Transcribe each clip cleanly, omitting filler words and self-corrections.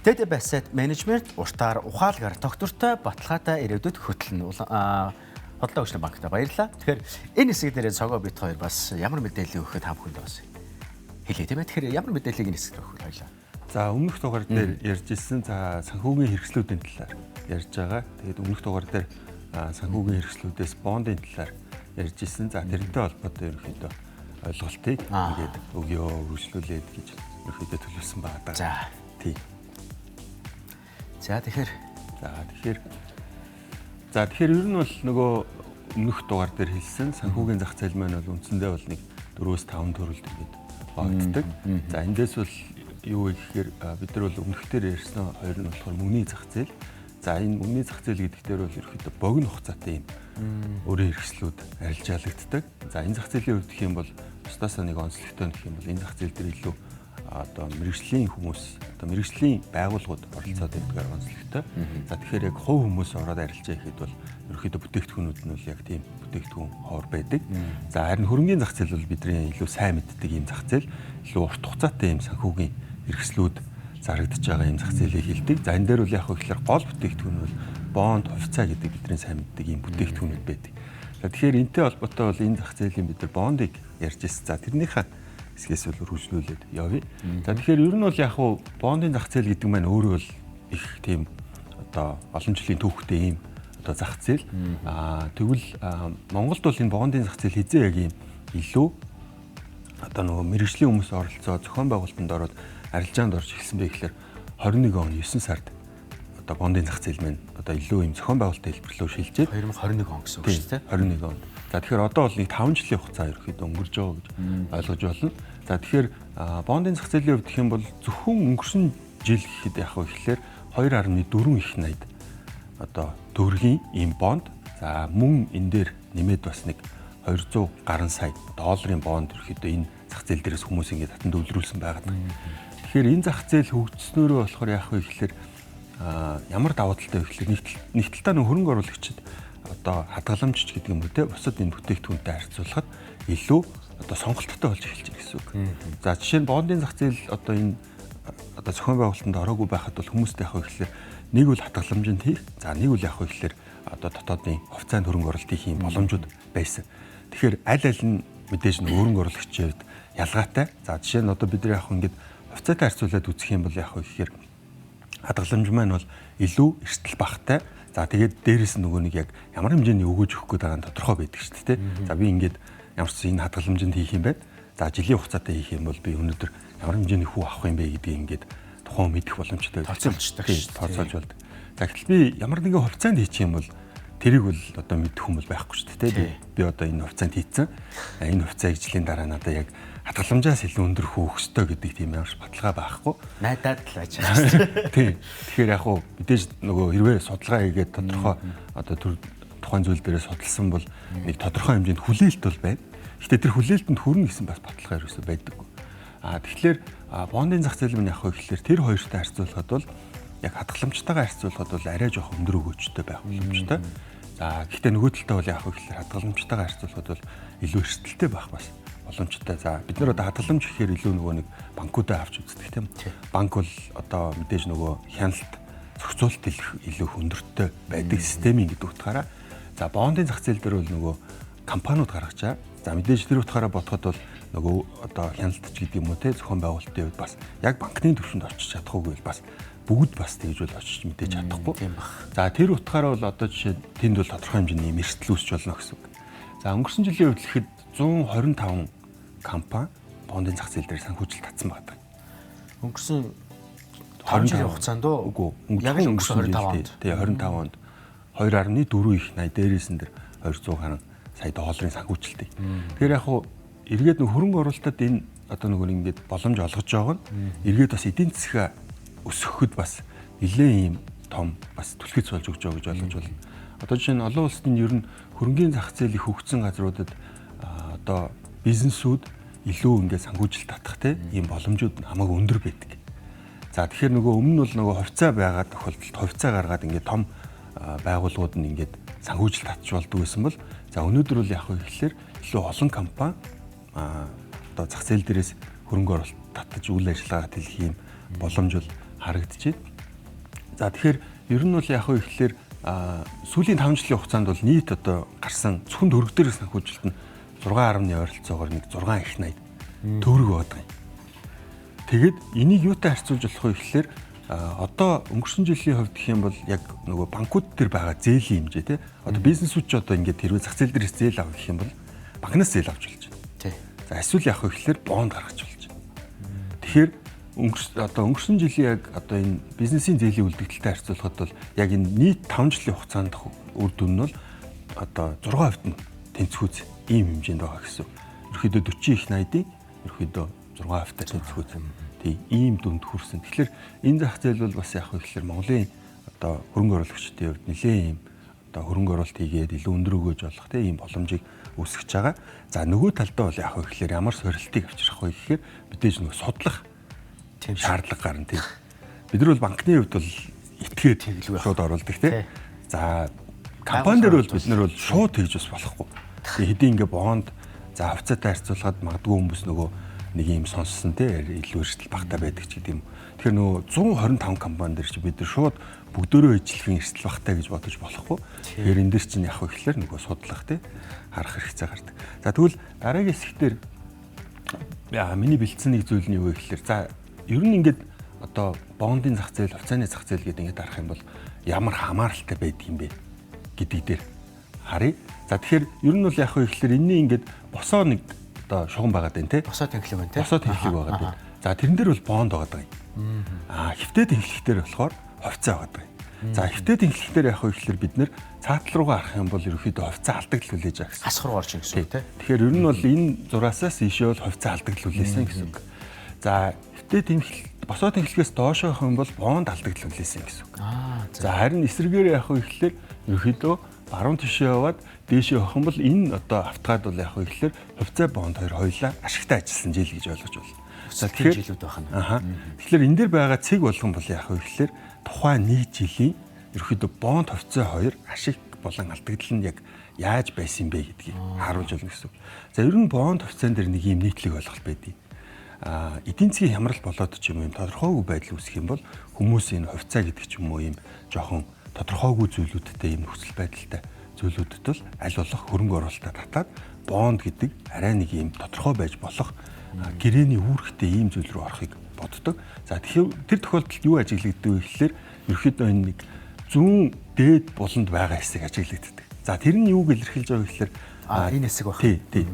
TDB Asset Management уртаар ухаалгаар тогтвортой баталгаатай ирээдүйд хөтлөн бодлоо хөгжлийн банкта баярлалаа. Тэгэхээр энэ хэсэг дээр цогоо бит хоёр бас ямар мэдээлэл өгөхөд хам хүнд бас хэлээ тийм ээ. Тэгэхээр ямар мэдээллийг энэ хэсэгт өгөх вэ хоёлаа? За өмнөх дугаар дээр ярьж ирсэн санхүүгийн хэрэгслүүдийн талаар ярьж байгаа. Тэгээд өмнөх дугаар дээр санхүүгийн хэрэгслүүдээс бондын талаар ярьж ирсэн. За тэрнтэй холбоотой ерөнхийдөө ойлголтыг ингээд өгөө үргэлжлүүлээд гэж ерөнхийдөө төлөвлөсөн байгаа. За тийм. За тэгэхээр ер нь бол нөгөө өмнөх дугаар дээр хэлсэн санхүүгийн зах зээл маань бол үндсэндээ бол нэг 4-5 төрөлд ингээд багтдаг. За эндээс бол юу вэ гэхээр бид нар бол өмнөх дээр ярьсан хоёр нь болохоор мөнгөний зах зээл. За энэ мөнгөний зах зээл гэдэг дээр бол ерөөхдөө богино хугацаатай юм өөрийн хэрэгслүүд арилжаалагддаг. За энэ зах зээлийн хувьд гэх юм бол тусдаасаа нэг онцлогтой гэх юм бол энэ зах зээл дээр илүү одоо мэрэгжлийн хүмүүс одоо мэрэгжлийн байгууллагууд оролцоод байдгаар онцлогтой. За тэгэхээр яг хувь хүмүүс ороод арилжаа гэхэд бол ерөөхдөө бүтээгдэхүүнүүд нь бол яг тийм бүтээгдэхүүн ховор байдаг. За харин хөрөнгөний зах зээл бол бидний илүү сайн мэддэг юм зах зээл, илүү урт хугацаатай юм санхүүгийн хэрэгслүүд зарагдаж байгаа юм зах зээлийг хэлдэг. За энэ дээр бол яг ихлээр гол бүтээгдэхүүн бол бонд, хувьцаа гэдэг бидний сайн мэддэг юм бүтээгдэхүүнүүд байдаг. За тэгэхээр энэтэй холбоотой бол энэ зах зээлийн бид нар бондыг ярьж ирсэн. За тэрнийхээ хэсгээс бол үргэлжлүүлээд явъя. За тэгэхээр ер нь бол яг хуу бондын зах зээл гэдэг маань өөрөө бол их тийм одоо олон жилийн түүхтэй юм одоо зах зээл. Тэгвэл Монголд бол энэ бондын зах зээл хизээ яг юм илүү одоо нөгөө мэрэгжлийн хүмүүс оролцоо зохион байгуулалтанд ороод арилжаанд орж эхэлсэн бэ гэхээр 21 он 9 сард одоо бондын зах зээл маань одоо илүү юм зохион байгуулалтын хэлбэрлөө шилжээд 2021 он гэсэн үг шүү дээ. 21 он. За тэгэхээр одоо бол нэг 5 жилийн хугацаа ерөөхдөө өнгөрж байгаа гэж ойлгож байна. За тэгэхээр бондын зах зээлийн хувьд гэх юм бол зөвхөн өнгөрсөн жил гэхэд яг хөө ихлээр 2.4 их найд одоо төгрөгийн ийм бонд. За мөн энэ дээр нэмээд бас нэг 200 гаруй сая долларын бонд ерөөхдөө энэ зах зээл дээрээс хүмүүс ингээд татан дөвлөрүүлсэн байгаа. Тэгэхээр энэ зах зээл хөгжснөөрөө болохоор яг хөө ихлээр ямар давуу талтай вэ гэхээр нэг талдаа нөх хөрөнгө оруулагчид одоо хадгаламжч гэдэг юм уу те бусад энэ бүтээгдэхүүнтэй харьцуулахад илүү одоо сонголттой болж эхэлж байгаа гэсэн үг. За жишээ нь бондын зах зээл одоо энэ одоо зохион байгуулалтанд ороогүй байхад бол хүмүүстэй яг ихлээр нэг үл хадгаламжинд хийх, за нэг үл яг ихлээр одоо дотоодын хувьцаанд хөрөнгө оруулалт хийх юм боломжууд байсан. Тэгэхээр аль аль нь мэдээж нэг хөрөнгө оруулагчийн хувьд ялгаатай. За жишээ нь одоо бид нар яг ингээд хувьцаатай харьцуулаад үзэх юм бол яг ихээр хадгаламж маань бол илүү эрсдэл багтай. За тэгээд дээрэс нь нөгөө нэг яг ямар хэмжээний өгөөж өгөх гээд байгаа нь тодорхой байдаг шүү дээ. За би ингээд ямар ч энэ хадгаламжинд хийх юм байна. За жилийн хугацаатай хийх юм бол би өнөөдөр ямар хэмжээний хүү авах юм бэ гэдгийг ингээд тухайн мэдэх боломжтой тооцоолждаг шүү дээ. Тооцоолж болдог. За гэтэл би ямар нэгэн хувьцаанд хийчих юм бол тэрийг бол одоо мэдэх хүн бол байхгүй шүү дээ. Би одоо энэ хувьцаанд хийцэн. Энэ хувьцааг жилийн дараа надад яг хадгаламжаас илүү өндөр хүү өгөх ёстой гэдэг тийм ямар ч баталгаа байхгүй. Найдаад л байж байгаа шүү дээ. Тийм. Тэгэхээр яг хуу мэдээж нөгөө хэрвээ судалгаа хийгээд тодорхой одоо тухайн зүйл дээрээ судалсан бол нэг тодорхой хэмжээнд хүлээлт бол байна. Гэхдээ тэр хүлээлтэнд хүрнэ гэсэн бас баталгаа ерөөсөө байдаггүй. Тэгэхээр бондын зах зээл нь яг хөө гэхэлэр тэр хоёртой харьцуулахад бол яг хадгаламжтайгаар харьцуулахад бол арай жоох өндөр өгөөжтэй байх боломжтой. За гэхдээ нөгөө талдаа бол яг хөө гэхэлэр хадгаламжтайгаар харьцуулахад бол илүү эрсдэлтэй байх бас боломжтой. За бид нар одоо хадгаламж гэхээр илүү нөгөө нэг банкудаа авч үздэг тийм. Банк бол одоо мэдээж нөгөө хяналт зохицуулалт илүү өндөртэй байдаг системийн гэдэг утгаараа за бондын зах зээл дээр бол нөгөө компаниуд гаргаж байгаа. За мэдээж тэр утгаараа бодоход бол нөгөө одоо хяналтч гэдэг юм уу те зохион байгуулалтын хувьд бас яг банкны түвшинд очиж чадахгүй бол бас бүгд бас тэгж бол очиж мэдээж чадахгүй. За тэр утгаараа бол одоо жишээ тэнд бол тодорхой хэмжээний эрсдэл үүсч болно гэсэн үг. За өнгөрсөн жилийн үед л ихэд 125 компани бондын зах зээл дээр санхүүжилт татсан байдаг. Өнгөрсөн 5 жилийн хугацаанд үгүй яг л өнгөрсөн 25 онд. Тэгээ 25 онд 2.4 их найд дээрээс нь дэр 200 гаруй сая долларын санхүүжилтийг. Тэгэхээр яг хуу эргээд нэг хөрөнгө оруулалтад энэ одоо нөгөө ингээд боломж олгож байгаа нь эргээд бас эдийн засгаа өсгөхөд бас нэлээд юм том бас түлхэц болж өгч байгаа гэж ойлгож байна. Одоо жишээ нь олон улсад ер нь хөрөнгөний зах зээл их хөгжсөн газруудад одоо бизнесүүд илүү ингээд санхүүжилт татах те ийм боломжууд хамаагүй өндөр байдаг. За тэгэхээр нөгөө өмнө нь бол нөгөө хувьцаа байгаа тохиолдолд хувьцаа гаргаад ингээд том байгууллагууд нь ингээд санхүүжилт татж болдог байсан бол за өнөөдөр бол яг ихлээр илүү олон компани одоо зах зээл дээрээс хөрөнгө оруулалт татж үйл ажиллагаа хийх юм боломж бол харагдчихэв. За тэгэхээр ер нь бол яг хөө ихлээр сүүлийн 5 жилийн хугацаанд бол нийт одоо гарсан зөвхөн төгрөг дээрээс санхүүжилт нь 6.10 ойролцоогоор нэг 6 их 80 төгрөг байдаг юм. Тэгэд энийг юутай харьцуулж болох вэ гэхлээр одоо өнгөрсөн жилийн хувьд гэх юм бол яг нөгөө банкуд дээр байгаа зээлийн хэмжээ тий. Одоо бизнесүүд ч одоо ингээд хэрвээ зах зээл дээрээс зээл авах гэх юм бол банкнаас зээл авч болж байна. Тий. За эсвэл яг хөө гэхлээр бонд гаргаж болж байна. Тэгэхээр өнгөрсөн жилийн яг одоо энэ бизнесийн зээлийн үлдэгдэлтэй харьцуулахад бол яг энэ нийт 5 жилийн хугацаанд үр дүн нь бол одоо 6% нь тэнцвүүц ийм хэмжээнд байгаа гэсэн. Ерөнхийдөө 40 их 80-ийн ерөнхийдөө 6% тэнцвүүц юм. Тий, ийм дүнд хүрсэн. Тэгэхээр энэ зах зээл бол бас яг хөө гэхлээр Монголын одоо хөрөнгө оруулагчдын хувьд нэлээд ийм одоо хөрөнгө оруулалт хийгээд илүү өндөр өгөөж болох тийм ийм боломжийг үүсгэж байгаа. За нөгөө талдаа бол яг хөө гэхлээр ямар сорилтыг авчрах вэ гэхээр мэдээж нөгөө судлах тийм шаардлага гарна тийм. Бид нар бол банкны хувьд бол итгээд шууд оруулдаг тийм. За компани дээр бол бид нар бол шууд хийж бас болохгүй. Тэгээ хэдийн ингээ бонд за хувьцаатай харьцуулахад магадгүй хүмүүс нөгөө нэг юм сонссон тийм илүү эрсдэл багтаа байдаг ч гэдэг юм. Тэгэхээр нөгөө 125 компани дээр чи бид нар шууд бүгдөө ижлэхэн эрсдэл багтаа гэж бодож болохгүй. Тэгэхээр энэ дэр чинь яг хөө ихлээр нөгөө судлах тийм харах хэрэгцээ гардаг. За тэгвэл дараагийн хэсгээр миний бэлдсэн нэг зүйл нь юу вэ гэхэлэр за ер нь ингээд одоо бондын зах зээл, хувьцааны зах зээл гэдэг ингээд харах юм бол ямар хамааралтай байдаг юм бэ гэдэг дээр харъя. За тэгэхээр ер нь бол яг хөө ихлээр энэний ингээд босоо нэг одоо шугам байгаа даа тий. Босоо тэнхлэг байна тий. Босоо тэнхлэг байгаа даа. За тэрэн дээр бол бонд байгаа даа. Хэвтээ тэнхлэгтэр болохоор хувьцаа байгаа даа. За хэвтээ тэнхлэгтэр яг хөө ихлээр бид нэр цаатал руугаа харах юм бол ерөөхдөө хувьцаа алдагдал хүлээж байгаа гэсэн. Хасах руу орж ийн гэсэн үг тий. Тэгэхээр ер нь бол энэ зураасаас ийшээ бол хувьцаа алдагдал хүлээсэн гэсэн үг. За хэвтээ тэнхлэг босоо тэнхлэгээс доошоо явах юм бол бонд алдагдал хүлээсэн гэсэн үг. За харин эсрэгээр яг хөө ихлээр ерөөхдөө баруун тишээ яваад дээшээ явах юм бол энэ одоо автогад бол яг хөө ихлээр хувьцаа бонд хоёр хоёулаа ашигтай ажилласан жил гэж ойлгож байна. За тэгэхээр жилүүд байна. Тэгэхээр энэ дээр байгаа цэг болгон бол яг хөө ихлээр тухайн нэг жилийн ерөөхдөө бонд хувьцаа хоёр ашиг болон алдагдал нь яг яаж байсан бэ гэдгийг харуулж байна гэсэн үг. За ер нь бонд хувьцаан дээр нэг юм нийтлэг ойлголт байдгийг. Эдийн засгийн хямрал болоод ч юм тодорхойгүй байдал үүсэх юм бол хүмүүс энэ хувьцаа гэдэг ч юм уу юм жоохон тодорхойгүй зүйлүүдтэй юм нөхцөл байдалтай зүйлүүдэд бол аль болох хөрөнгө оруулалтаа татаад бонд гэдэг арай нэг юм тодорхой байж болох гэрээний үүрэгтэй ийм зүйл рүү орохыг боддог. За тэгэхээр тэр тохиолдолд юу ажиглагддаг вэ гэхээр ерөөхдөө энэ нэг зүүн дээд буланд байгаа хэсэг ажиглагддаг. За тэр нь юуг илэрхийлж байгаа гэхээр энэ хэсэг баг. Тий.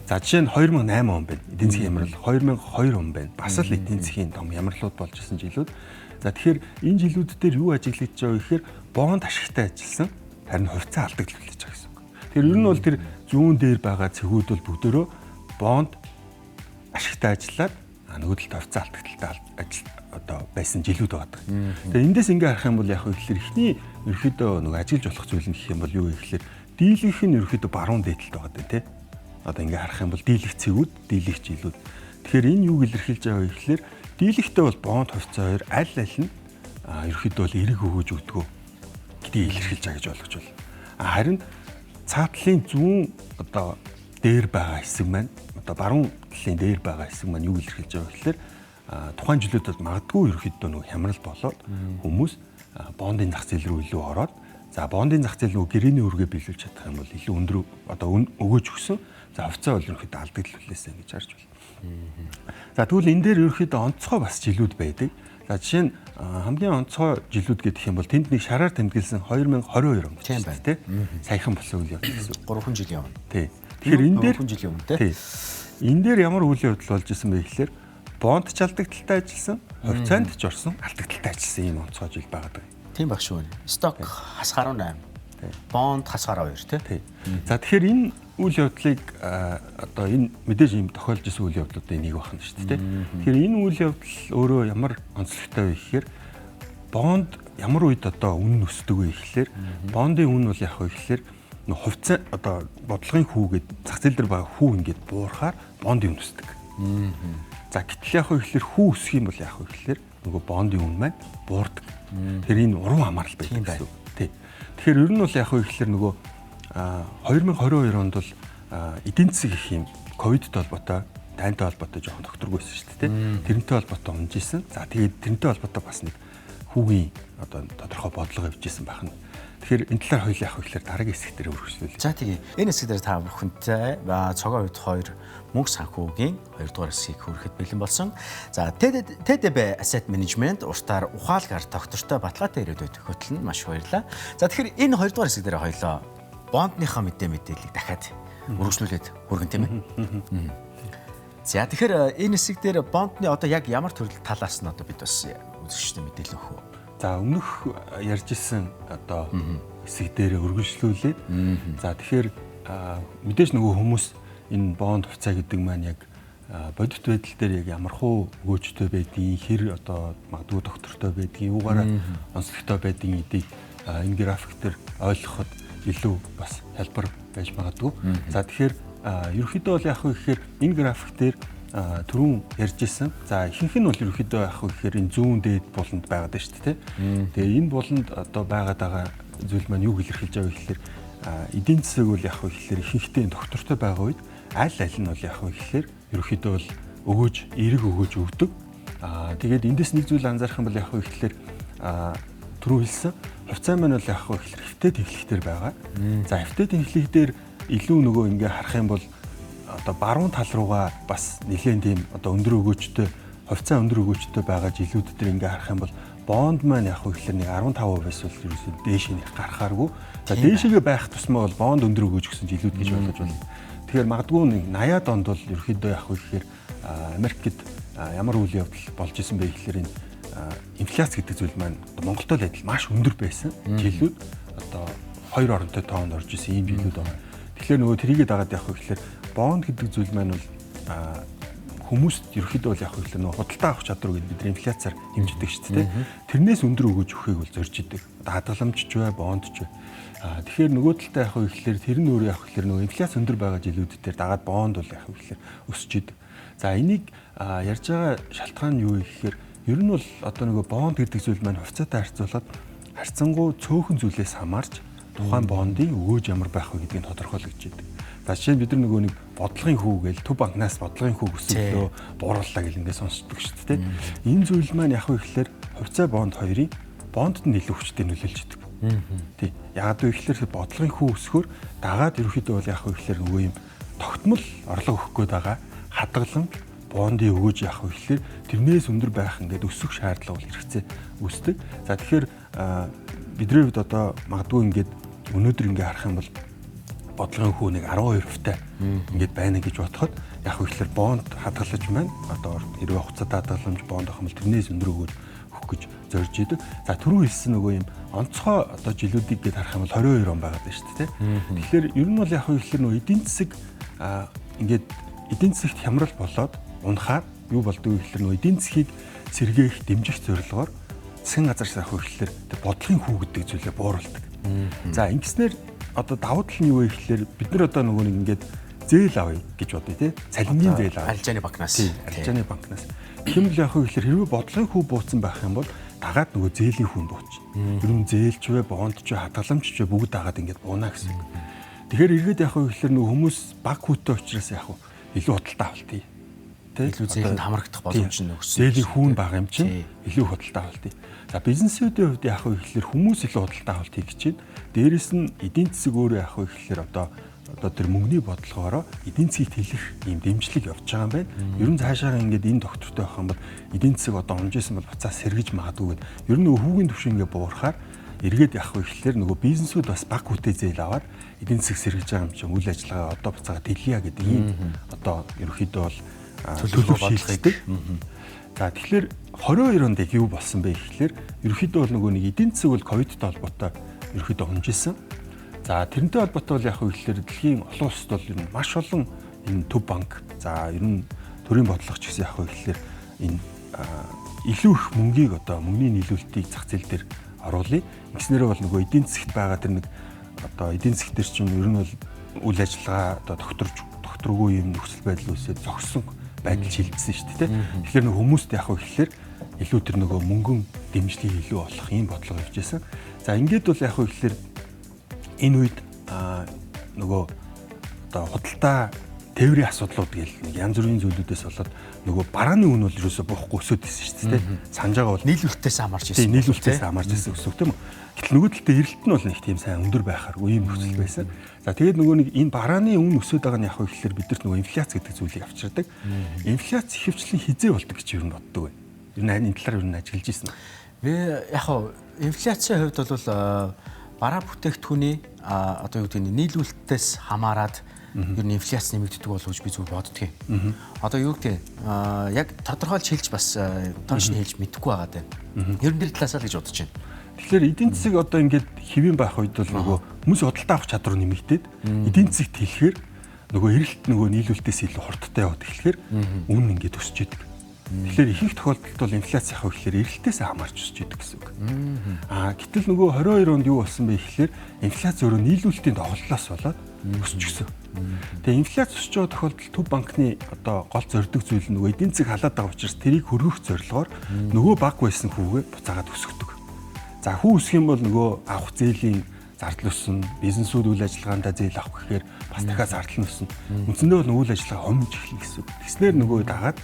За жишээ нь 2008 он байна. Эдийн засгийн хямрал 2002 он байна. Бас л эдийн засгийн том хямралууд болж исэн жилүүд. За тэгэхээр энэ жилүүд дээр юу ажиглагдж байгаа гэхээр бонд ашигтай ажилласан харин хувьцаа алдагдал хүлээж байгаа гэсэн үг. Тэгэхээр ер нь бол тэр зүүн дээр байгаа цэгүүд бол бүгдөө бонд ашигтай ажиллаад нөгөө талд хувьцаа алдагдaltaй одоо байсан жилүүд байгаа. Тэгээ эндээс ингээ харах юм бол яг ихлээр ихний ерөөхдөө нөгөө ажиглаж болох зүйл нь гэх юм бол юу вэ гэхээр дийлэнх нь ерөөхдөө баруун дээдлэлт байгаа даа тий. Одоо ингээ харах юм бол дийлэх цэгүүд, дийлэх жилүүд. Тэгэхээр энэ юуг илэрхийлж байгаа вэ гэхээр дийлэхтэй бол бонд хувьцаа хоёр аль нь ерөөхдөө л эрэг өгөөж өгдгөө гэдгийг илэрхийлж байгаа гэж ойлгож байна. Харин цаатлын зүүн одоо дээр байгаа хэсэг маань одоо баруун талын дээр байгаа хэсэг маань юу илэрхийлж байгаа гэхээр тухайн жилүүдэд магадгүй ерөөхдөө нэг хямрал болоод хүмүүс бондын зах зээл рүү илүү ороод за бондын зах зээл нөгөө гэрээний үргээ биелүүлж чадах юм бол илүү өндөр одоо өгөөж өгсөн. За хувьцаа бол ерөөхдөө алдагдал хүлээсэн гэж харж байна. За тэгвэл энэ дээр ерөөхдөө онцгой бас жилүүд байдаг. За жишээ нь хамгийн онцгой жилүүд гэдэг юм бол тэнд нэг шараар тэмдэглэсэн 2022 он тийм байна тий. Саяхан болсон үйл явдал гэсэн. 3 жилийн өмнө. Тий. Тэгэхээр энэ дээр 3 жилийн өмнө тий. Энэ дээр ямар үйл явдал болж исэн бэ гэхээр бонд ч алдагдaltaй ажилласан, хувьцаанд ч орсон алдагдaltaй ажилласан ийм онцгой жил байгаа. Тийм баг шүү. Сток хасгаар 8. Бонд хасгаар 2 тий. За тэгэхээр энэ үйл явдлыг одоо энэ мэдээж юм тохиолж исэн үйл явдлуудын нэг байна шүү дээ. Тэгэхээр энэ үйл явдал өөрөө ямар онцлогтой вэ гэхээр бонд ямар үед одоо үнэ өсдөг вэ гэхээр бондын үнэ бол яг вэ гэхээр хувьцаа одоо бодлогын хүүгээд зах зээл дээр байгаа хүү ингээд буурахаар бондын үнэ өсдөг. За гэтэл яг вэ гэхээр хүү өсөх юм бол яг вэ гэхээр нөгөө бондын үнэ маань буурдаг. Тэгэхээр энэ уран хамаарал байдаг гэсэн үг. Тий. Тэгэхээр ер нь бол яг вэ гэхээр нөгөө 2022 онд бол эдийн засаг гэх юм ковидтэй холбоотой, дайнтай холбоотой жоохон докторгүй байсан шүү дээ. Тэрнтэй холбоотой унжижсэн. За тэгээд тэрнтэй холбоотой бас нэг хүүгийн одоо тодорхой бодлого явж исэн байна. Тэгэхээр энэ талаар хоёул яг ихлээр дараагийн хэсэг дээр үргэлжлүүлээ. За тэгээ энэ хэсэг дээр та бүхэнтэй цогоо үед 2 мөнгө санхүүгийн 2 дугаар хэсгийг хүрэхэд бэлэн болсон. За TDB Asset Management уртаар ухаалгаар тогтвортой баталгаатай ирээдүйд хөтлөн маш баярлалаа. За тэгэхээр энэ 2 дугаар хэсэг дээр хоёлоо бондныхаа мэдээллийг дахиад үргэлжлүүлээд хүргэн тийм ээ. За тэгэхээр энэ хэсэг дээр бондны одоо яг ямар төрөл талаас нь одоо бид бас үзэгчтэй мэдээлэл өгөх үү? За өмнөх ярьж исэн одоо хэсэг дээр үргэлжлүүлээд за тэгэхээр мэдээж нөгөө хүмүүс энэ бонд хувьцаа гэдэг маань яг бодит байдал дээр яг ямархуу өгөөжтэй байдгийг хэр одоо магадгүй доктортой байдгийг юугаараа онцлогтой байдгийг эдийг энэ график дээр ойлгоход илүү бас хэлбэр байж магадгүй. За тэгэхээр ерөнхийдөө бол яг гэхээр энэ график дээр түрүүн ярьж исэн. За ихэнх нь бол ерөнхийдөө яг гэхээр энэ зүүн дээд буланд байгаад байна шүү дээ. Тэгээ энэ буланд одоо байгаад байгаа зүйл маань юу илэрхийлж байгаа вэ гэхээр эдийн засаг бол яг гэхээр ихэнхдээ доктортой байгаа үед аль нь бол яг гэхээр ерөнхийдөө бол эерэг өгөөж өгдөг. Тэгээд эндээс нэг зүйл анзаарах юм бол яг гэхээр түрүү хэлсэн хувьцаа маань бол яг гэхээр хэвтэ тэнхлэгтэр байгаа. За хэвтэ тэнхлэг дээр илүү нөгөө ингээ харах юм бол одоо баруун тал руугаа бас нэлээд тийм одоо өндөр өгөөжтэй хувьцаа өндөр өгөөжтэй байгаа жилүүд дээр ингээ харах юм бол бонд маань яг гэхээр нэг 15% эсвэл ерөөсөө дээш нь гарахааргүй. За дээшгээ байх тусмаа бол бонд өндөр өгөөж гэсэн жилүүд гэж ойлгож байна. Тэгэхээр магадгүй нэг 80-аад онд бол ерөөхдөө яг гэхээр Америкт ямар үйл явдал болж исэн бэ гэхээр энэ инфляц гэдэг зүйл маань Монголтой л адил маш өндөр байсан жилүүд одоо 2 оронтой тоонд орж исэн ийм жилүүд байна. Тэгэхээр нөгөө трийгээ дагаад явах гэхээр бонд гэдэг зүйл маань бол хүмүүст ерөөхдөө бол яг гэхээр нөгөө худалдаа авах чадвар гэдэг бид инфляцаар хэмждэг шүү дээ. Тэрнээс өндөр өгөөж өгөхийг бол зорж идэг. Хадгаламж ч бай, бонд ч бай. Тэгэхээр нөгөө талтай яг гэхээр тэр нь өөрөө яг гэхээр нөгөө инфляц өндөр байгаа жилүүд дээр дагаад бонд бол яг гэхээр өсөж идэг. За энийг ярьж байгаа шалтгаан нь юу вэ гэхээр ер нь бол одоо нөгөө бонд гэдэг зүйл маань хувьцаатай харьцуулахад харьцангуй цөөхөн зүйлээс хамаарч тухайн бондын өгөөж ямар байх вэ гэдгийг тодорхойлогдож идэг. За жишээ нь бид нар нөгөө нэг бодлогын хүү гээл Төв банкнаас бодлогын хүү өсөлтөө буурууллаа гэл ингээд сонсдог шүү дээ. Энэ зүйл маань яг гэхээр хувьцаа бонд хоёрын бондд нь илүү хүчтэй нөлөөлж идэг. Тий. Яагаад вэ гэхээр бодлогын хүү өсөхөөр дагаад ерөөхдөө бол яг гэхээр нөгөө юм тогтмол орлого өгөх гээд байгаа хадгаламж бондын өгөөж яг гэхээр тэрнээс өндөр байх ингээд өсөх шаардлага бол хэрэгцээ үүсдэг. За тэгэхээр бидний хувьд одоо магадгүй ингээд өнөөдөр ингээд харах юм бол бодлогын хүү нэг 12% ингээд байна гэж бодоход яг гэхээр бонд хадгаламж маань одоо хэрвээ хугацаатай хадгаламж бонд авах юм бол тэрнээс өндөр өгөөж өгөх гэж зорж идэг. За түрүү хэлсэн нөгөө юм онцгой одоо жилүүдийг гээд харах юм бол 22 он байгаад байна шүү дээ. Тэгэхээр ер нь бол яг гэхээр нөгөө эдийн засаг ингээд эдийн засагт хямрал болоод унахаар юу болдгоо гэхээр нөгөө эдийн засгийг сэргээх дэмжих зорилгоор засгийн газраас яг гэхээр бодлогын хүү гэдэг зүйлээ бууруулдаг. За ингэснээр одоо давуу тал нь юу вэ гэхээр бид нар одоо нөгөө нэг ингээд зээл авъя гэж бодъё тий. Цалингийн зээл авъя. Арилжааны банкнаас. Арилжааны банкнаас. Тэгвэл яг гэхээр хэрвээ бодлогын хүү бууцсан байх юм бол дагаад нөгөө зээлийн хүн бууч. Ер нь зээлч вэ, бонд ч вэ, хадгаламжч вэ бүгд дагаад ингээд буунаа гэсэн. Тэгэхээр эргээд яг гэхээр нөгөө хүмүүс баг хүүтэй учраас яг илүү худалдаа авалтыг илүү зээлэнд хамрагдах боломж нь өгсөн. Зээлийн хүүн бага юм чинь илүү худалдаа авалтыг. За бизнесүүдийн хувьд яг гэхээр хүмүүс илүү худалдаа авалтыг хичээд дээрэс нь эдийн засаг өөрөө яг гэхээр одоо тэр мөнгөний бодлогоороо эдийн засгийг тэлэх ийм дэмжлэг явж байгаа юм байна. Ер нь цаашаа ингээд энэ доктортой байх юм бол эдийн засаг одоо унжсэн бол буцаа сэргэж магадгүй гэд. Ер нь хүүгийн түвшин ингээд буурахаар эргээд явах гэхээр нөгөө бизнесүүд бас баг хүүтэй зээл аваад эдийн засаг сэргэж байгаа юм чинь үйл ажиллагаа одоо буцаага дэлгийа гэдэг ийм одоо ерөөхдөө бол төлөв бодлогыг. За тэгэхээр 22 онд юу болсон бэ гэхээр ерөөхдөө бол нөгөө нэг эдийн засаг бол ковидтой холбоотой ерөөхдөө унжсэн. За тэрнтэй холбоотой бол яг гэхээр дэлхийн олон улсад бол ер нь маш олон энэ Төв банк за ер нь төрийн бодлогоч гэсэн яг гэхээр энэ илүү их мөнгийг одоо мөнгөний нийлүүлэлтийг зах зээл дээр оруулъя. Ингэснээрээ бол нөгөө эдийн засагт байгаа тэр нэг одоо эдийн засаг дээр чинь ер нь бол үйл ажиллагаа одоо докторгүй юм нөхцөл байдал үүсээд зогссон байдал шилжсэн шүү дээ. Тэгэхээр нөгөө хүмүүст яг гэхээр илүү тэр нөгөө мөнгөн дэмжлэг илүү олох юм бодлого явж байсан. За ингээд бол яг гэхээр энэ үед нөгөө одоо худалдаа тээврийн асуудлууд гээл нэг янз бүрийн зүйлүүдээс болоод нөгөө барааны үн бол ерөөсө буухгүй өсөд ирсэн шүү дээ. Санаж байгаа бол нийлүүлэлтээс хамаарч ирсэн. Тийм нийлүүлэлтээс хамаарч ирсэн гэсэн үг тийм үү. Гэтэл нөгөө талдаа эрэлт нь бол нэг тийм сайн өндөр байхааргүй ийм нөхцөл байсан. За тэгээд нөгөө нэг энэ барааны үн өсөд байгаа нь яг гэхээр бидэрт нөгөө инфляц гэдэг зүйлийг авчирдаг. Инфляц ихэвчлэн хизээ болдог гэж юу боддог вэ? Ер нь энэ талаар ер нь ажиглаж ирсэн. Би яг инфляцийн хувьд бол бараа бүтээгдэхүүний одоо юу гэдэг нь нийлүүлэлтээс хамаарат ер нь инфляц нэмэгддэг болов уу гэж би зүгээр боддгийг. Одоо юу гэдэг яг тодорхойлж хэлж бас тоош нь хэлж мэдэхгүй байгаа даа. Ер нь тэр талаас л гэж бодож байна. Тэгэхээр эдийн засаг одоо ингээд хэвэн байх үед бол нөгөө хүмүүс худалдаа авах чадвар нэмэгдээд эдийн засагт хэлэхээр нөгөө эрэлт нөгөө нийлүүлэлтээс илүү хурдтай яваад эхлэхээр үн ингээд өсөж идэг. Тэгэхээр ихэнх тохиолдолд бол инфляц яах вэ гэхээр эрэлтээс хамаарч өсөж идэг гэсэн үг. Гэтэл нөгөө 22 онд юу болсон бэ гэхээр инфляц өөрөө нийлүүлэлтийн доголдолоос болоод өсөж гисэн. Тэгээ инфляц өсөж байгаа тохиолдолд төв банкны одоо гол зорилго зүйл нь нөгөө эдийн засаг халаад байгаа учраас тэрийг хөргөх зорилгоор нөгөө баг байсан хүүгээ буцаагаад өсгөдөг. За хүү өсөх юм бол нөгөө авах зээлийн зардал өснө, бизнесүүд үйл ажиллагаандаа зээл авах гэхээр бас дахиад зардал өснө. Үндсэндээ бол үйл ажиллагаа хомж эхлэх гэсэн үг. Тэснэр нөгөө дагаад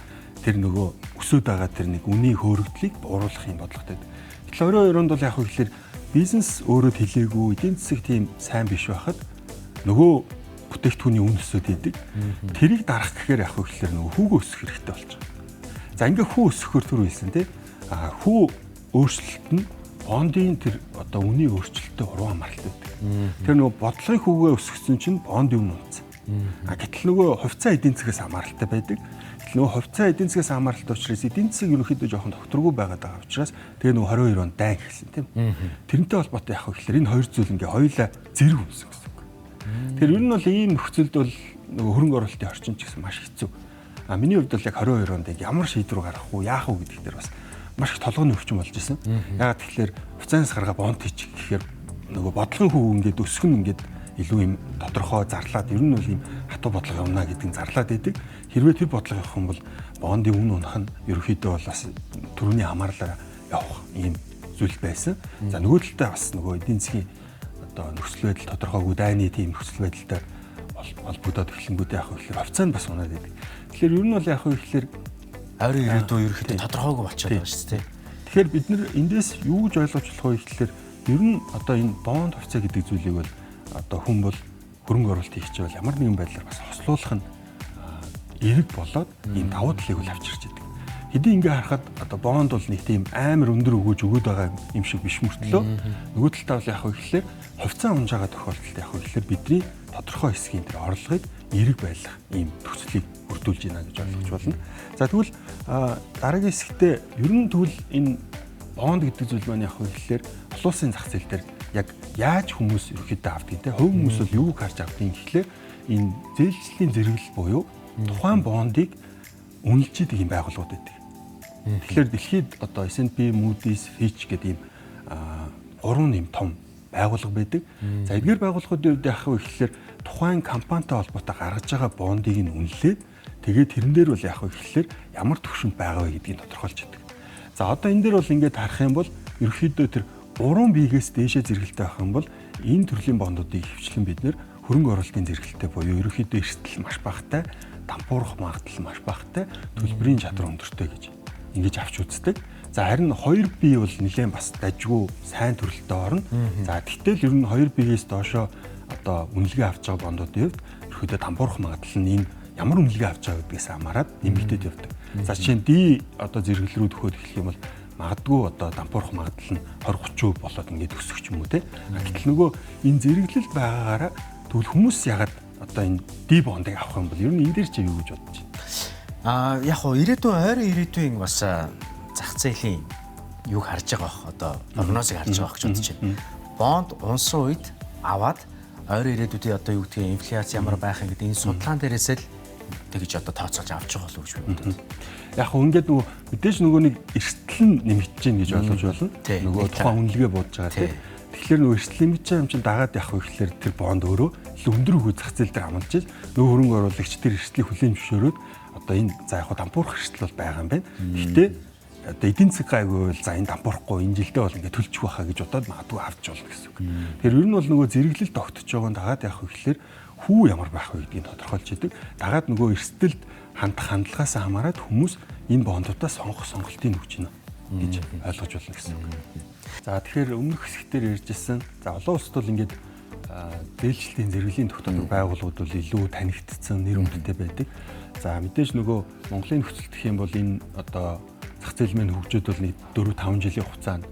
тэр нөгөө өсөд байгаа тэр нэг үнийн хөөрөгдлийг бууруулах юм бодлоготой. Гэтэл 22 онд бол яг хөө гэхээр бизнес өөрөө хэлээгүй, эдийн засаг тийм сайн биш байхад нөгөө бүтээгдэхүүний үн өсөд идэг. Тэрийг дарах гэхээр яг хөө гэхээр нөгөө хүүгээ өсгөх хэрэгтэй болж байгаа. За ингээ хүү өсгөхөөр түр хэлсэн тий. Хүү өөрчлөлт нь бондын тэр одоо үнийн өөрчлөлтөд уруу хамааралтай байдаг. Тэр нөгөө бодлогын хүүгээ өсгсөн чинь бондын үн унцсан. Гэтэл нөгөө хувьцаа эдийн засгаас хамааралтай байдаг. Нөгөө хувьцаа эдийн засгаас хамааралтай учраас эдийн засаг ерөнхийдөө жоохон докторгүй байгаад байгаа учраас тэгээ нөгөө 22 он дайн гэсэн тийм. Тэрнтэй холбоотой яг гэхээр энэ хоёр зүйл ингээ хоёулаа зэрэг өмсөн гэсэн үг. Тэр ер нь бол ийм нөхцөлд бол нөгөө хөрөнгө оруулалтын орчин ч гэсэн маш хэцүү. Миний хувьд бол яг 22 онд ямар шийдвэр гаргах уу, яах уу гэдэг дээр бас маш их толгойн өвчин болж исэн. Ягаад тэгэхээр хувьцаанаас гаргаа бонд хийчих гэхээр нөгөө бодлогын хүү ингээд өсгөн ингээд илүү юм тодорхой зарлаад ер нь бол юм хатуу бодлого явна гэдгийг зарлаад идэг. Хэрвээ тэр бодлого явах юм бол бондын үн унах нь ерөөхдөө бол бас төрөний хамаарлаараа явах ийм зүйл байсан. За нөгөө талдаа бас нөгөө эдийн засгийн одоо нөхцөл байдал тодорхойгүй дайны тийм нөхцөл байдалтай холбогдоод эхлэнгүүтээ яг ихлээр хувьцаа нь бас унаад идэг. Тэгэхээр ер нь бол яг ихлээр ойрын ирээдүй ерөөхдөө тодорхойгүй болчиход байгаа шүү дээ. Тэгэхээр бид нэр эндээс юу гэж ойлгож болох вэ гэхээр ер нь одоо энэ бонд хувьцаа гэдэг зүйлийг бол одоо хүн бол хөрөнгө оруулалт хийх чинь бол ямар нэгэн байдлаар бас хослуулах нь эрэг болоод энэ давуу талыг үл авчирч идэг. Хэдий ингээ харахад одоо бонд бол нэг тийм амар өндөр өгөөж өгöd байгаа юм шиг биш мөртлөө нөгөө талдаа бол яг хөө гэхэлэр хувьцаа унж байгаа тохиолдолд яг хөө гэхэлэр бидний тодорхой хэсгийн тэр орлогыг эрэг байлгах ийм нөхцөлийг бүрдүүлж байна гэж ойлгож болно. За тэгвэл дараагийн хэсэгтээ ер нь тэгвэл энэ бонд гэдэг зүйл маань яг хөө гэхэлэр олон улсын зах зээл дээр яг яаж хүмүүс ерөөхдөө авдаг те хувь хүмүүс бол юуг харж авдаг гэхэлэр энэ зээлжлийн зэрэглэл буюу тухайн бондыг үнэлж идэг юм байгууллагууд байдаг. Тэгэхээр дэлхийд одоо S&P, Moody's, Fitch гэдэг ийм 3 нэм том байгууллага байдаг. За эдгээр байгууллагуудын үед яах вэ гэхэлэр тухайн компанитай холбоотой гаргаж байгаа бондыг нь үнэлээд тэгээд тэрэн дээр бол яах вэ гэхэлэр ямар төвшөнд байгаа вэ гэдгийг тодорхойлж идэг. За одоо энэ дээр бол ингээд харах юм бол ерөөхдөө тэр 3 биегээс дээшээ зэрэгэлтэй байх юм бол энэ төрлийн бондуудыг хвчлэн бид нэр хөрөнгө оруулалтын зэрэгэлтэй буюу ерөөхдөө эрсдэл маш багатай, дампуурах магадлал маш багатай, төлбөрийн чадвар өндөртэй гэж ингэж авч үздэг. За харин 2 бие бол нэлээд бас дажгүй сайн төрөлтэй орно. За тэгтэл ер нь 2 биеээс доошоо одоо үнэлгээ авч байгаа бондуудын хувьд ерөөхдөө дампуурах магадлал нь энэ ямар үнэлгээ авч байгаа гэдгээс хамаарат нэмэгдээд явдаг. За жишээ нь D одоо зэрэглэл рүү төхөөд эхлэх юм бол магадгүй одоо дампуурах магадлал нь 20-30% болоод ингээд өсөх ч юм уу те. Гэтэл нөгөө энэ зэрэглэл байгаагаараа тэгвэл хүмүүс ягаад одоо энэ D бондыг авах юм бол ер нь энэ дээр чи юу гэж бодож байна? Яг хоо ойрын ирээдүйн бас зах зээлийн юг харж байгаа бох одоо прогнозыг харж байгаа гэж бодож байна. Бонд унсан үед аваад ойрын ирээдүйдээ одоо юу гэдгийг инфляц ямар байх юм гэдэг энэ судалгаан дээрээс л тэгж одоо тооцоолж авч байгаа болов уу гэж би бодод. Яг хөө ингээд нөгөө мэдээж нөгөө нэг эрсдэл нь нэмэгдэж гин гэж ойлгож болно. Нөгөө тухайн үнэлгээ бодож байгаа тийм. Тэгэхээр нөгөө эрсдэл нэмэгдэж байгаа юм чинь дагаад явах вэ гэхээр тэр бонд өөрөө илүү өндөр өгөө зах зээл дээр амлаж ил нөгөө хөрөнгө оруулагч тэр эрсдлийг хүлээн зөвшөөрөөд одоо энэ за яг дампуурах эрсдэл бол байгаа юм байна. Гэхдээ одоо эдийн засаг гайгүй бол за энэ дампуурахгүй энэ жилдээ бол ингээд төлчих байхаа гэж бодоод магадгүй авч болно гэсэн үг. Тэгэхээр ер нь бол нөгөө зэрэглэл тогтож байгаа дагаад явах вэ гэхэлэр хүү ямар байх вэ гэдгийг тодорхойлж идэг. Дагаад нөгөө эрсдэлд хандах хандлагаас хамаарат хүмүүс энэ бондуудаа сонгох сонголтыг өгч байна гэж ойлгож болно гэсэн үг. За тэгэхээр өмнөх хэсгээр ярьжсэн. За олон улсад бол ингээд зээлжлийн зэрэглэлийн тогтоодог байгууллагууд бол илүү танигдсан, нэр хүндтэй байдаг. За мэдээж нөгөө Монголын нөхцөл гэх юм бол энэ одоо зах зээл мэн хөгжөөд бол 4-5 жилийн хугацаанд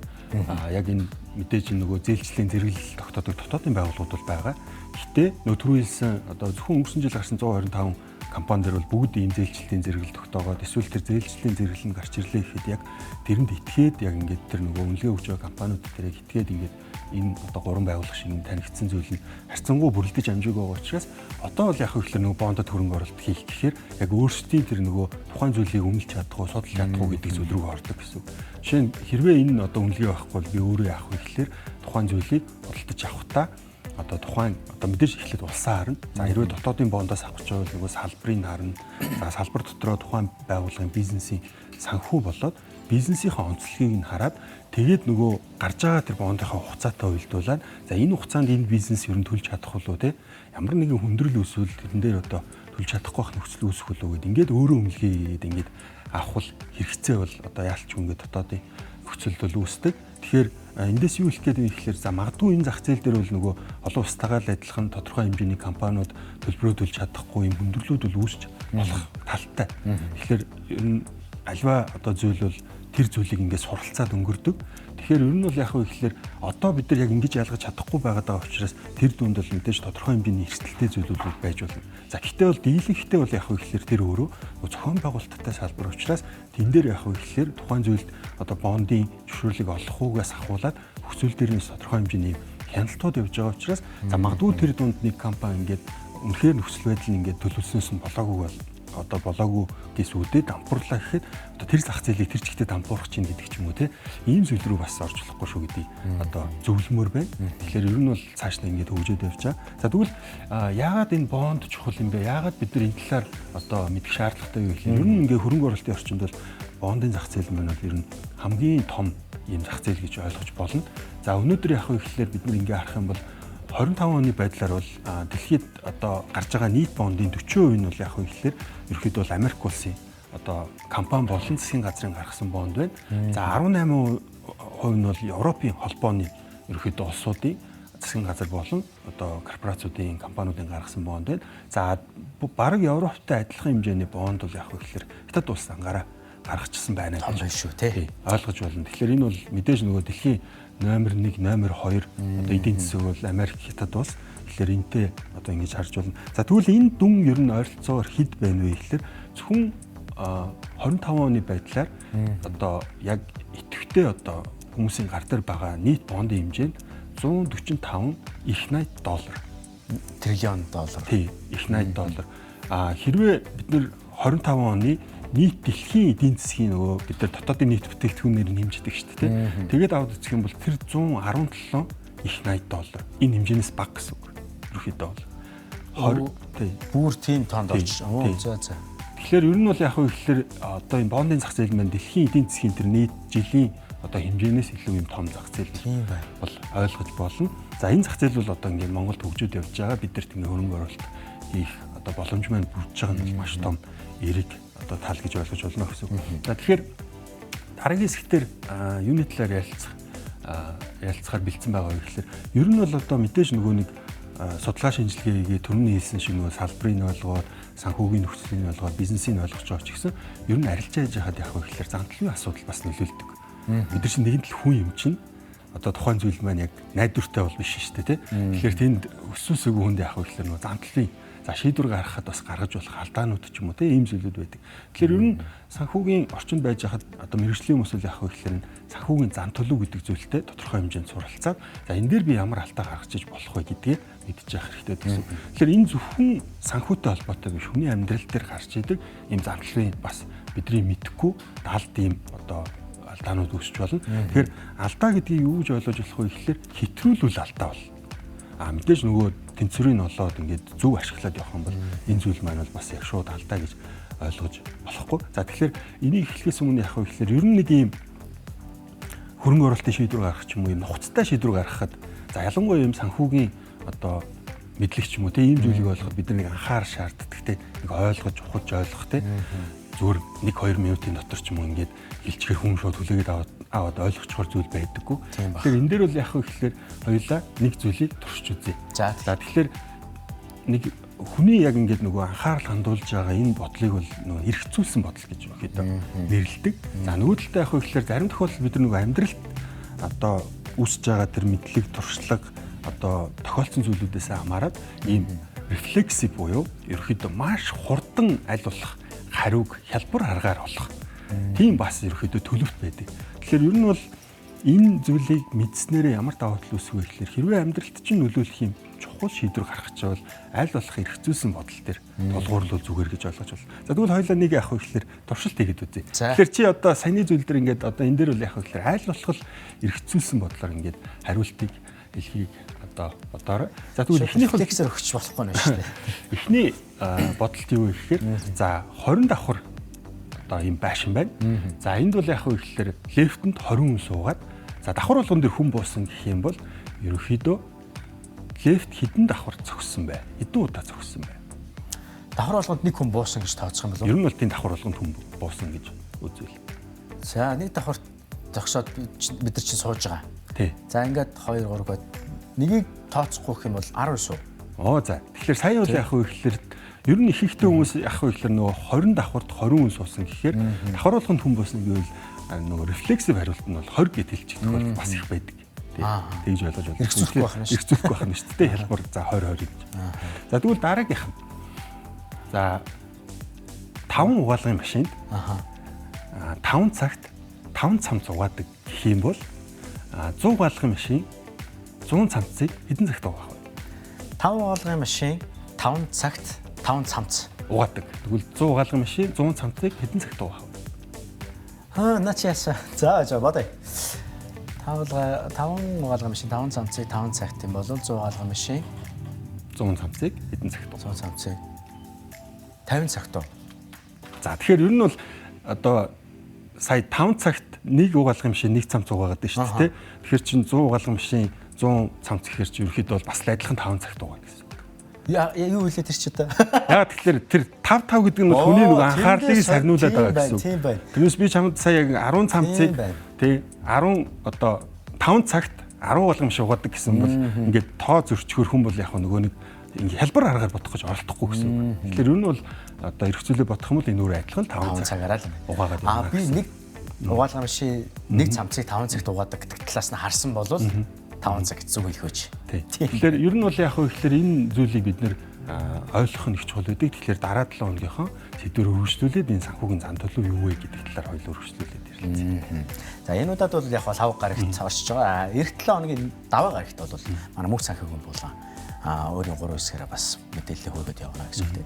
яг энэ мэдээж нөгөө зээлжлийн зэрэглэл тогтоодог дотоодын байгууллагууд бол байгаа. Гэхдээ нөгөө түрүү хэлсэн одоо зөвхөн өнгөрсөн жил гарсан 125 компани дээр бол бүгд ийм зээлжлийн зэрэглэл тогтоогоод эсвэл тэр зээлжлийн зэрэглэл нь гарч ирлээ гэхэд яг тэрэнд итгээд яг ингээд тэр нөгөө үнэлгээ өгч байгаа компаниуд дээр яг итгээд ингээд энэ одоо гурван байгууллага шиг танигдсан зүйл нь харьцангуй бүрэлдэж амжаагүй байгаа учраас одоо бол яг ихлээр нөгөө бондод хөрөнгө оруулалт хийх гэхээр яг өөрсдийн тэр нөгөө тухайн зүйлийг өмнөж чадах уу, судалж чадах уу гэдэг зүйл рүү ордог гэсэн. Жишээ нь хэрвээ энэ одоо үнэлгээ байхгүй бол би өөрөө яах вэ гэхээр тухайн зүйлийг худалдаж авахдаа одоо тухайн одоо мэдээж эхлээд улсаа харна. За хэрвээ дотоодын бондоос авах гэж бол нөгөө салбарыг харна. За салбар дотроо тухайн байгууллагын бизнесийн санхүү болоод бизнесийнхээ онцлогийг нь хараад тэгээд нөгөө гарч байгаа тэр бондынхаа хугацаатай уялдуулаад за энэ хугацаанд энэ бизнес ер нь төлж чадах болов те ямар нэгэн хүндрэл үүсвэл тэрэн дээр одоо төлж чадахгүй байх нөхцөл үүсэх болов гэд ингээд өөрөө үнэлгээ хийгээд ингээд авах хэрэгцээ бол одоо яалч ингээд дотоодын нөхцөлд бол үүсдэг. Тэгэхээр эндээс юу хэлэх гээд вэ гэхээр за магадгүй энэ зах зээл дээр бол нөгөө олон улстайгаа л адилхан тодорхой хэмжээний компаниуд төлбөрөө төлж чадахгүй юм хүндрэлүүд бол үүсч болох талтай. Тэгэхээр ер нь альва одоо зүйл бол тэр зүйлийг ингээд суралцаад өнгөрдөг. Тэгэхээр ер нь бол яг вэ гэхээр одоо бид нар яг ингэж ялгаж чадахгүй байгаа учраас тэр дүнд бол мэдээж тодорхой хэмжээний эрсдэлтэй зүйлүүд байж болно. За гэхдээ бол дийлэнхтэй бол яг вэ гэхээр тэр өөрөө зохион байгуулалттай салбар учраас тэн дээр яг вэ гэхээр тухайн зүйлд одоо бондын зөвшөөрлийг олох уугаас ахуулаад хүсэл дээрээс тодорхой хэмжээний хяналтууд явж байгаа учраас за магадгүй тэр дунд нэг компани ингээд үнэхээр нөхцөл байдал нь ингээд төлөвлөснөөс нь болоогүй бол одоо болоогүй гэсүүдээ дампуурлаа гэхэд одоо тэр зах зээлийг тэр чигтээ дампуурах чинь гэдэг ч юм уу те ийм зүйл рүү бас орж болохгүй шүү гэдэг одоо зөвлөмөр байна. Тэгэхээр ер нь бол цааш нь ингээд хөгжөөд явж байгаа. За тэгвэл яагаад энэ бонд чухал юм бэ? Яагаад бид нар энэ талаар одоо мэдэх шаардлагатай юу гэхээр ер нь ингээд хөрөнгө оруулалтын орчинд бол бондын зах зээл маань бол ер нь хамгийн том ийм зах зээл гэж ойлгож болно. За өнөөдөр яг вэ гэхээр бид нар ингээд харах юм бол 25 оны байдлаар бол дэлхийд одоо гарч байгаа нийт бондын 40% нь бол яг вэ гэхээр ерөөхдөө бол Америк улсын одоо компани болон засгийн газрын гаргасан бонд байна. За 18% нь бол Европын холбооны ерөөхдөө улсуудын засгийн газар болон одоо корпорациудын компаниудын гаргасан бонд байна. За бараг Европтой адилхан хэмжээний бонд бол яг вэ гэхээр хятад улс ангаараа гаргачихсан байна гэж байна шүү тий. Ойлгож байна. Тэгэхээр энэ бол мэдээж нөгөө дэлхийн номер 1, номер 2 одоо эдийн засаг бол Америк, Хятад улс. Тэгэхээр энтэй одоо ингэж харж байна. За тэгвэл энэ дүн ер нь ойролцоогоор хэд байна вэ гэхээр зөвхөн 25 оны байдлаар одоо яг идэвхтэй одоо хүмүүсийн гар дээр байгаа нийт бондын хэмжээ нь 145 их $80 триллион доллар. Тий, их $80. Хэрвээ бид нэр 25 оны нийт дэлхийн эдийн засгийн нөгөө бид нар дотоодын нийт бүтээгдэхүүнээр нэмждэг шүү дээ. Тэгээд аваад үзэх юм бол тэр 117 их $80. Энэ хэмжээнээс бага гэсэн үг. Ерөөхдөө бол 20 тий. Бүр тийм тоонд орж. За. Тэгэхээр ер нь бол яг вэ гэхээр одоо энэ бондын зах зээл маань дэлхийн эдийн засгийн тэр нийт жилийн одоо хэмжээнээс илүү юм том зах зээл бол ойлгож болно. За энэ зах зээл бол одоо ингээд Монголд хөгжөөд явж байгаа. Бид нарт ингээд хөрөнгө оруулалт хийх одоо боломж маань бүрдэж байгаа нь маш том эерэг одоо тал гэж ойлгож болно гэсэн үг. За тэгэхээр дараагийн хэсгээр юуны талаар ярилцахаар бэлдсэн байгаа вэ гэхээр ер нь бол одоо мэдээж нөгөө нэг судалгаа шинжилгээгээ төрний хэлсэн шиг нөгөө салбарын ойлгоод санхүүгийн нөхцөлийг ойлгоод бизнесийг ойлгож байгаа ч гэсэн ер нь арилжаа хийж хаад явах вэ гэхээр зантлын асуудал бас нөлөөлдөг. Бид нар чинь нэгэн л хүн юм чинь одоо тухайн зүйл маань яг найдвартай бол биш шүү дээ тий. Тэгэхээр тэнд өсөөсөйг хүнд явах вэ гэхээр нөгөө зантлын за шийдвэр гаргахад бас гаргаж болох алдаанууд ч юм уу тийм ийм зүйлүүд байдаг. Тэгэхээр ер нь санхүүгийн орчинд байж хахад одоо мэргэжлийн хүмүүс яах вэ гэхээр санхүүгийн зан төлөв гэдэг зүйлтэй тодорхой хэмжээнд суралцаад за энэ дээр би ямар алдаа гаргаж иж болох вэ гэдгийг мэдчих хэрэгтэй гэсэн. Тэгэхээр энэ зөвхөн санхүүтэй холбоотой биш хүний амьдрал дээр гарч идэг ийм зан төлөвийн бас бидний мэдэхгүй даалд ийм одоо алдаанууд үүсч болно. Тэгэхээр алдаа гэдгийг юу гэж ойлгож болох вэ гэхээр хэтрүүлүүл алдаа бол. Мэдээж нөгөө тэнцвэрийг олоод ингээд зөв ашиглаад явах юм бол энэ зүйл маань бол бас яг шууд алдаа гэж ойлгож болохгүй. За тэгэхээр энийг эхлэхээс өмнө яах вэ гэхээр ер нь нэг ийм хөрөнгө оруулалтын шийдвэр гаргах ч юм уу, ийм нухацтай шийдвэр гаргахад за ялангуяа ийм санхүүгийн одоо мэдлэг ч юм уу тийм зүйлийг ойлгоход бид нэг анхаар шаарддаг те нэг ойлгож ухаж ойлгох те зүгээр 1-2 минутын дотор ч юм уу ингээд хилчгээр хүн шууд хүлээгээд аваад ойлгочихор зүйл байдаггүй. Тэгэхээр энэ дээр бол яах вэ гэхээр хоёулаа нэг зүйлийг туршиж үзье. За тэгэхээр нэг хүний яг ингээд нөгөө анхаарал хандуулж байгаа энэ бодлыг бол нөгөө эргцүүлсэн бодол гэж ихэд нэрлэдэг. За нөгөө талдаа яах вэ гэхээр зарим тохиолдолд бид нөгөө амьдралд одоо үүсэж байгаа тэр мэдлэг, туршлага одоо тохиолдсон зүйлүүдээс хамаарат ийм рефлексив буюу ерөөхдөө маш хурдан аль болох хариуг хялбар аргаар олох. Тийм бас ерөөхдөө төлөвт байдаг. Тэгэхээр ер нь бол энэ зүйлийг мэдснээрээ ямар даваа тал үүсвэ гэхээр хэрвээ амьдралд чинь нөлөөлөх юм чухал шийдвэр гаргах ч бол аль болох эргцүүлсэн бодол төр тулгуурлал зүгээр гэж ойлгож байна. За тэгвэл хоёулаа нэг яах вэ гэхээр туршилт хийгээд үзье. Тэгэхээр чи одоо саяны зүйл дээр ингээд одоо энэ дээр бол яах вэ гэхээр аль болох эргцүүлсэн бодлоор ингээд хариултыг хэлхийг одоо бодоорой. За тэгвэл эхнийх нь текстээр өгч болохгүй нь шүү дээ. Эхний бодолт юу вэ гэхээр за 20 давхар одоо ийм байшин байна. За энд бол яах вэ гэхээр лифтэнд 20 хүн суугаад за давхар болгон дээр хүн буусан гэх юм бол ерөөхдөө лифт хэдэн давхар зогссон бай? Хэдэн удаа зогссон бай? Давхар болгонд нэг хүн буусан гэж тооцох юм болов уу? Ер нь бол тийм давхар болгонд хүн буусан гэж үзвэл. За нэг давхар зогсоод бид нар чинь сууж байгаа. Тий. За ингээд 2 3 гээд нэгийг тооцохгүй гэх юм бол 10 суу. Оо за. Тэгэхээр сая бол яах вэ гэхээр ер нь их ихтэй хүмүүс яах вэ гэхээр нөгөө 20 давхарт 20 хүн суусан гэхээр давхар болгонд хүн буусан гэвэл нөгөө рефлексив хариулт нь бол 20 гэж хэлчихдэг бол бас их байдаг. Тэгж ойлгож байна. Эргцүүлэхгүй байх нь шүү. Эргцүүлэхгүй байх нь шүү дээ. Хэлбэр за 20 гэж. За тэгвэл дараагийнх нь. За 5 угаалгын машинд 5 цагт 5 цамц угаадаг гэх юм бол 100 угаалгын машин 100 цамцыг хэдэн цагт угаах вэ? 5 угаалгын машин 5 цагт 5 цамц угаадаг. Тэгвэл 100 угаалгын машин 100 цамцыг хэдэн цагт угаах вэ? Начааса. За бодъё. 5 угаалгын машин 5 цамцыг 5 цагт юм бол 100 угаалгын машин 100 цамцыг хэдэн цагт угаах? 100 цамцыг 50 цагт уу. За тэгэхээр ер нь бол одоо сая 5 цагт нэг угаалгын машин нэг цамц угаагаад байна шүү дээ. Тэгэхээр чинь 100 угаалгын машин 100 цамц гэхээр чи ерөөхдөө бол бас адилхан 5 цагт угаана гэсэн. Юу хэлээ тэр чи та? Яагаад тэгэхээр тэр 5 гэдэг нь хүний нэг анхаарлыг сарниулаад байгаа гэсэн. Тийм байна. Тэрнээс би чамд сая яг 10 цамцыг тий 10 одоо 5 цагт 10 угаалгын машин угаадаг гэсэн бол ингээд тоо зөрчгөр хүн бол яг нөгөө нэг ингээ хялбар аргаар бодох гэж оролдохгүй гэсэн. Тэгэхээр ер нь бол одоо эргцүүлээ бодох юм бол энэ өөр адилхан 5 цагаараа л угаагаад байна. Би нэг угаалгын машин нэг цамцыг 5 цагт угаадаг гэдэг талаас нь харсан бол 5 цаг зүг хэлхөөж. Тэгэхээр ер нь бол яг хөө гэхээр энэ зүйлийг бид нэр ойлгох нь их чухал байдаг. Тэгэхээр дараа 7 хоногийнхоо сэдвээр өргөжлүүлээд энэ санхүүгийн зан төлөв юу вэ гэдэг талаар хоёул өргөжлүүлээд ирлээ. За энэ удаад бол яг хав гарагт оршиж байгаа. Эх 7 хоногийн даваа гарагт бол манай мөнх санхүүгийн булан өөрийн 3 хэсгээрээ бас мэдээлэл хөргөд явна гэсэн үг.